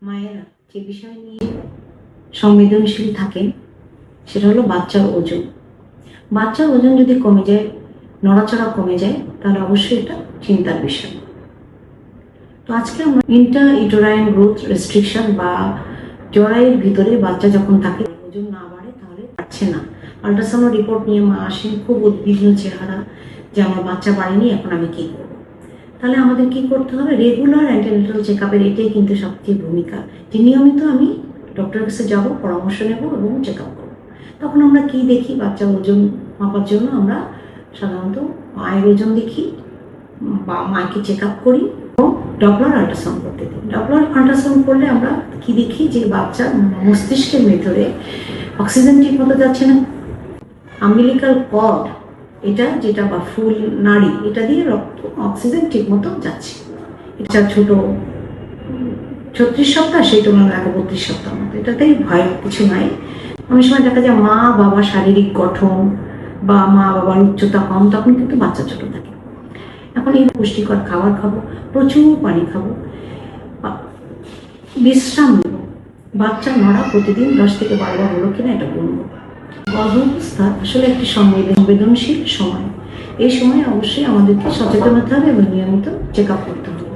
মায়েরা যে বিষয় নিয়ে সংবেদনশীল থাকেন সেটা হলো বাচ্চার ওজন। বাচ্চার ওজন যদি কমে যায়, নড়াচড়া কমে যায়, তাহলে অবশ্যই এটা চিন্তার বিষয়। তো আজকে আমরা ইন্টার ইউটেরাইন গ্রোথ রেস্ট্রিকশন বা জরায়ুর ভিতরে বাচ্চা যখন থাকে, ওজন না বাড়ে তাহলে পারছে না। আল্ট্রাসাউন্ড রিপোর্ট নিয়ে মা আসেন খুব উদ্বিগ্ন চেহারা, যে আমার বাচ্চা বাড়েনি, এখন আমি কী করবো। তাহলে আমাদের কি করতে হবে? রেগুলার অ্যান্টিনেটাল চেক আপের এটাই কিন্তু সবচেয়ে ভূমিকা, যে নিয়মিত আমি ডক্টরের কাছে যাবো, পরামর্শ নেব এবং চেক আপ করবো। তখন আমরা কি দেখি? বাচ্চার ওজন মাপার জন্য আমরা সাধারণত মায়ের ওজন দেখি বা মাকে চেক আপ করি এবং ডপলার আল্ট্রাসাউন্ড করতে দিই। ডপলার আল্ট্রাসাউন্ড করলে আমরা কি দেখি? যে বাচ্চার মস্তিষ্কের ভেতরে অক্সিজেন ঠিক মতো যাচ্ছে না। আম্বিলিকাল কর্ড, এটা যেটা বা ফুল নাড়ি, এটা দিয়ে রক্ত অক্সিজেন ঠিক মতো যাচ্ছে। এটা ছোট 36 সপ্তাহ, সেই তুলনায় আগে 32 সপ্তাহ মতো, এটাতেই ভয় কিছু নাই। অনেক সময় দেখা যায় মা বাবা শারীরিক গঠন বা মা বাবার উচ্চতা কম, তখন কিন্তু বাচ্চা ছোট থাকে। এখন এই পুষ্টিকর খাবার খাবো, প্রচুর পানি খাবো, বিশ্রাম নেব, বাচ্চা নড়া প্রতিদিন 10 থেকে 12 বার হলো কিনা এটা বলবো। গর্ভাবস্থা আসলে একটি সংবেদনশীল সময়। এই সময় অবশ্যই আমাদেরকে সচেতন হতে হবে এবং নিয়মিত চেক আপ করতে হবে।